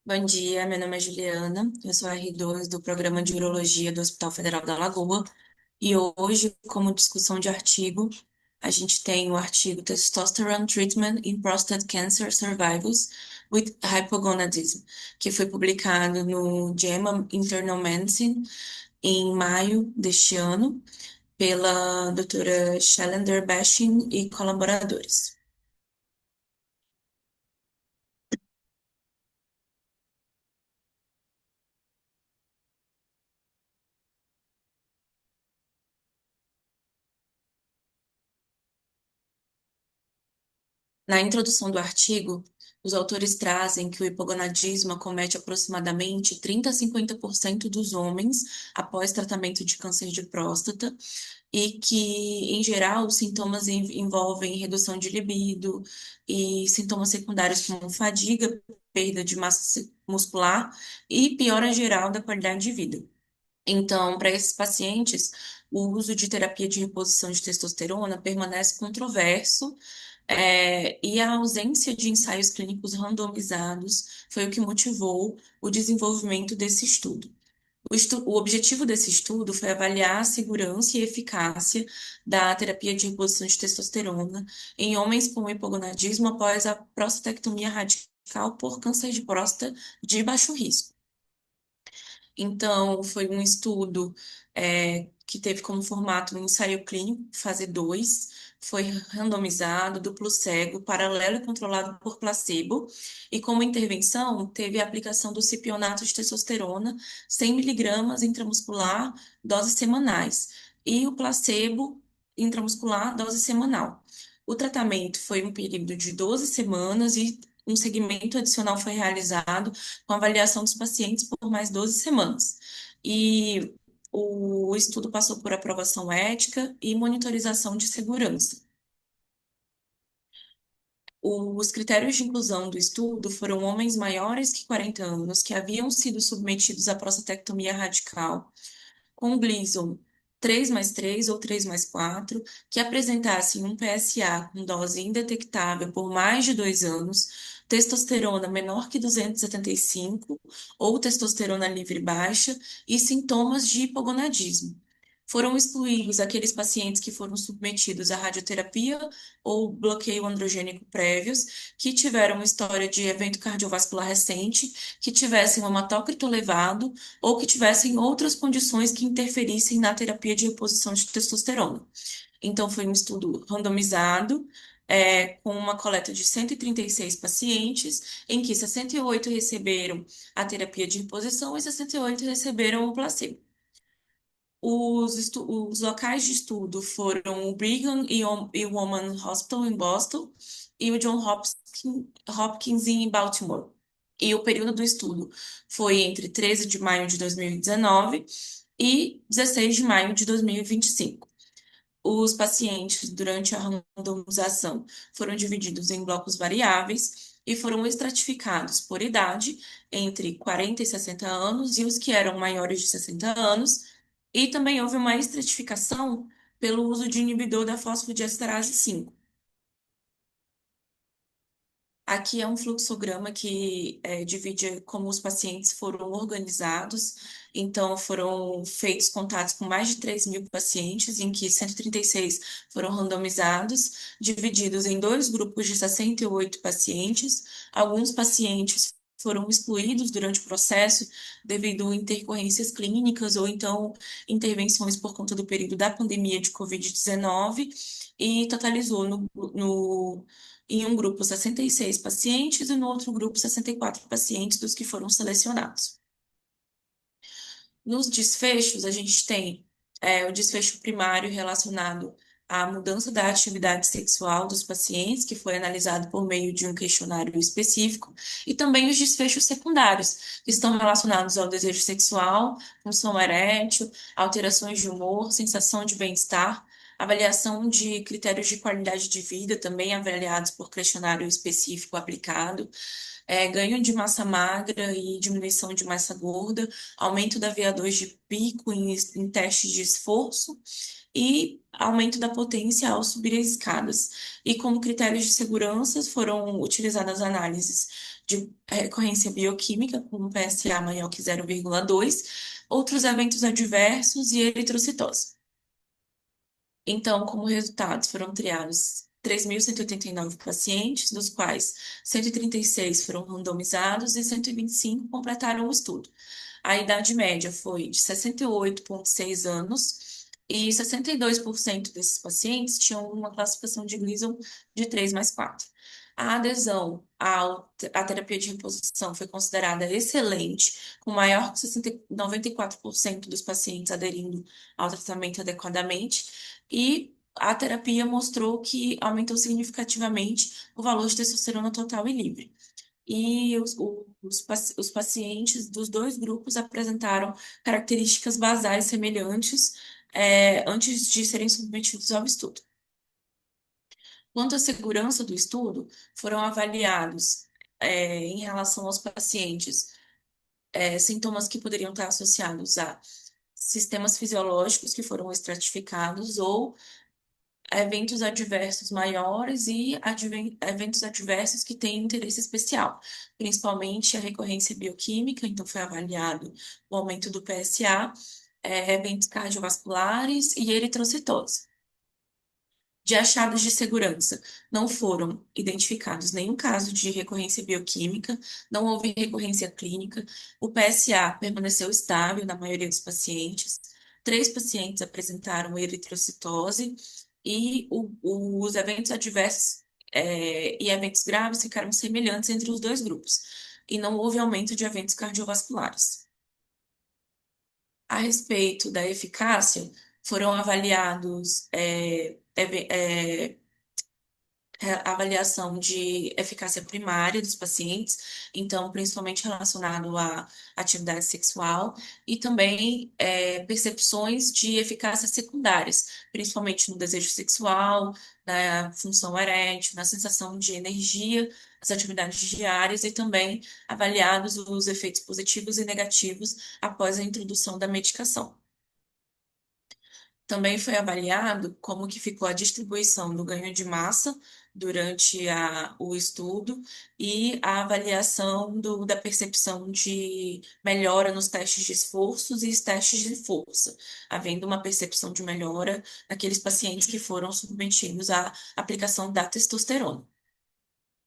Bom dia, meu nome é Juliana, eu sou a R2 do Programa de Urologia do Hospital Federal da Lagoa e hoje, como discussão de artigo, a gente tem o artigo Testosterone Treatment in Prostate Cancer Survivors with Hypogonadism, que foi publicado no JAMA Internal Medicine em maio deste ano pela doutora Shalender Bashin e colaboradores. Na introdução do artigo, os autores trazem que o hipogonadismo acomete aproximadamente 30 a 50% dos homens após tratamento de câncer de próstata e que, em geral, os sintomas envolvem redução de libido e sintomas secundários como fadiga, perda de massa muscular e piora geral da qualidade de vida. Então, para esses pacientes, o uso de terapia de reposição de testosterona permanece controverso, e a ausência de ensaios clínicos randomizados foi o que motivou o desenvolvimento desse estudo. O objetivo desse estudo foi avaliar a segurança e eficácia da terapia de reposição de testosterona em homens com hipogonadismo após a prostatectomia radical por câncer de próstata de baixo risco. Então, foi um estudo que teve como formato um ensaio clínico, fase 2, foi randomizado, duplo cego, paralelo e controlado por placebo, e como intervenção teve a aplicação do cipionato de testosterona, 100 miligramas intramuscular, doses semanais, e o placebo intramuscular, dose semanal. O tratamento foi um período de 12 semanas e um segmento adicional foi realizado com avaliação dos pacientes por mais 12 semanas. E o estudo passou por aprovação ética e monitorização de segurança. Os critérios de inclusão do estudo foram homens maiores que 40 anos que haviam sido submetidos à prostatectomia radical com Gleason 3+3 ou 3+4, que apresentassem um PSA com dose indetectável por mais de 2 anos, testosterona menor que 275 ou testosterona livre baixa e sintomas de hipogonadismo. Foram excluídos aqueles pacientes que foram submetidos à radioterapia ou bloqueio androgênico prévios, que tiveram história de evento cardiovascular recente, que tivessem um hematócrito elevado ou que tivessem outras condições que interferissem na terapia de reposição de testosterona. Então, foi um estudo randomizado, com uma coleta de 136 pacientes, em que 68 receberam a terapia de reposição e 68 receberam o placebo. Os locais de estudo foram o Brigham e Women's Hospital em Boston e o John Hopkins em Baltimore. E o período do estudo foi entre 13 de maio de 2019 e 16 de maio de 2025. Os pacientes, durante a randomização, foram divididos em blocos variáveis e foram estratificados por idade, entre 40 e 60 anos, e os que eram maiores de 60 anos. E também houve uma estratificação pelo uso de inibidor da fosfodiesterase 5. Aqui é um fluxograma que divide como os pacientes foram organizados. Então, foram feitos contatos com mais de 3.000 pacientes, em que 136 foram randomizados, divididos em dois grupos de 68 pacientes. Alguns pacientes foram excluídos durante o processo devido a intercorrências clínicas ou então intervenções por conta do período da pandemia de Covid-19 e totalizou em um grupo 66 pacientes e no outro grupo 64 pacientes dos que foram selecionados. Nos desfechos, a gente tem o desfecho primário relacionado à mudança da atividade sexual dos pacientes, que foi analisado por meio de um questionário específico, e também os desfechos secundários, que estão relacionados ao desejo sexual, função erétil, alterações de humor, sensação de bem-estar, avaliação de critérios de qualidade de vida, também avaliados por questionário específico aplicado, ganho de massa magra e diminuição de massa gorda, aumento da VO2 de pico em testes de esforço e aumento da potência ao subir as escadas. E como critérios de segurança foram utilizadas análises de recorrência bioquímica, com um PSA maior que 0,2, outros eventos adversos e eritrocitose. Então, como resultados, foram triados 3.189 pacientes, dos quais 136 foram randomizados e 125 completaram o estudo. A idade média foi de 68,6 anos e 62% desses pacientes tinham uma classificação de Gleason de 3+4. A adesão à terapia de reposição foi considerada excelente, com maior que 94% dos pacientes aderindo ao tratamento adequadamente, e a terapia mostrou que aumentou significativamente o valor de testosterona total e livre. E os pacientes dos dois grupos apresentaram características basais semelhantes, antes de serem submetidos ao estudo. Quanto à segurança do estudo, foram avaliados, em relação aos pacientes, sintomas que poderiam estar associados a sistemas fisiológicos que foram estratificados ou eventos adversos maiores e eventos adversos que têm interesse especial, principalmente a recorrência bioquímica, então foi avaliado o aumento do PSA, eventos cardiovasculares e eritrocitose. De achados de segurança, não foram identificados nenhum caso de recorrência bioquímica, não houve recorrência clínica, o PSA permaneceu estável na maioria dos pacientes, 3 pacientes apresentaram eritrocitose e os eventos adversos, e eventos graves ficaram semelhantes entre os dois grupos, e não houve aumento de eventos cardiovasculares. A respeito da eficácia, foram avaliados avaliação de eficácia primária dos pacientes, então, principalmente relacionado à atividade sexual, e também percepções de eficácia secundárias, principalmente no desejo sexual, na função erétil, na sensação de energia, nas atividades diárias, e também avaliados os efeitos positivos e negativos após a introdução da medicação. Também foi avaliado como que ficou a distribuição do ganho de massa durante o estudo e a avaliação da percepção de melhora nos testes de esforços e os testes de força, havendo uma percepção de melhora naqueles pacientes que foram submetidos à aplicação da testosterona.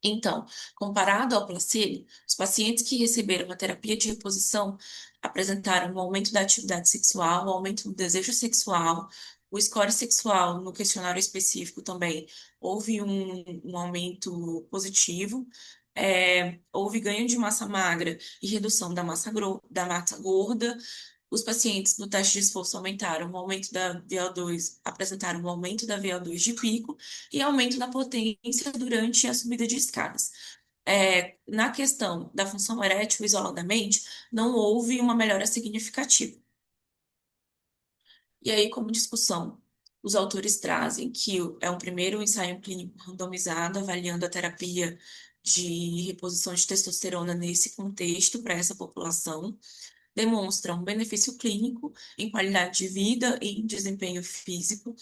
Então, comparado ao placebo, os pacientes que receberam a terapia de reposição apresentaram um aumento da atividade sexual, um aumento do desejo sexual, o score sexual no questionário específico também houve um aumento positivo, houve ganho de massa magra e redução da massa gorda. Os pacientes no teste de esforço aumentaram o aumento da VO2, apresentaram um aumento da VO2 de pico e aumento da potência durante a subida de escadas. Na questão da função erétil isoladamente, não houve uma melhora significativa. E aí, como discussão, os autores trazem que é um primeiro ensaio clínico randomizado avaliando a terapia de reposição de testosterona nesse contexto para essa população, demonstra um benefício clínico em qualidade de vida e em desempenho físico.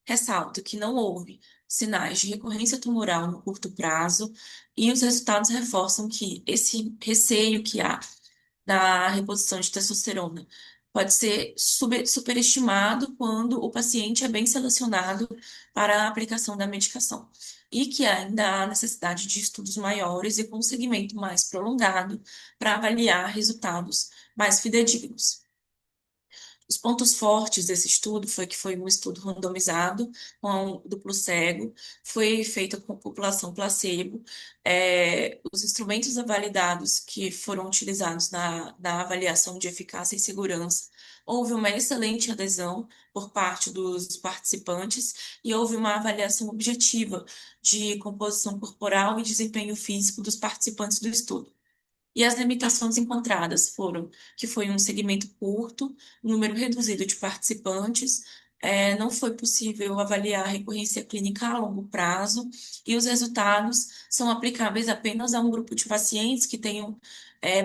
Ressalto que não houve sinais de recorrência tumoral no curto prazo e os resultados reforçam que esse receio que há da reposição de testosterona pode ser superestimado quando o paciente é bem selecionado para a aplicação da medicação, e que ainda há necessidade de estudos maiores e com um segmento mais prolongado para avaliar resultados mais fidedignos. Os pontos fortes desse estudo foi que foi um estudo randomizado, com duplo cego, foi feito com população placebo. Os instrumentos validados que foram utilizados na avaliação de eficácia e segurança, houve uma excelente adesão por parte dos participantes e houve uma avaliação objetiva de composição corporal e desempenho físico dos participantes do estudo. E as limitações encontradas foram que foi um segmento curto, um número reduzido de participantes, não foi possível avaliar a recorrência clínica a longo prazo e os resultados são aplicáveis apenas a um grupo de pacientes que tenham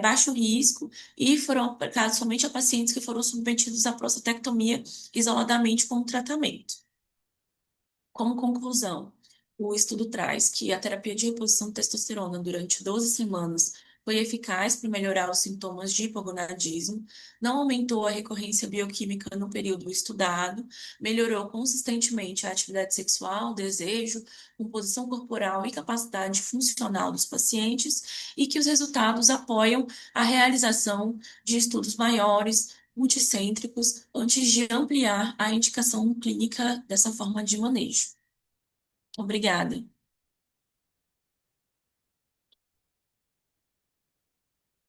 baixo risco e foram aplicados somente a pacientes que foram submetidos à prostatectomia isoladamente como tratamento. Como conclusão, o estudo traz que a terapia de reposição de testosterona durante 12 semanas foi eficaz para melhorar os sintomas de hipogonadismo, não aumentou a recorrência bioquímica no período estudado, melhorou consistentemente a atividade sexual, desejo, composição corporal e capacidade funcional dos pacientes, e que os resultados apoiam a realização de estudos maiores, multicêntricos, antes de ampliar a indicação clínica dessa forma de manejo. Obrigada.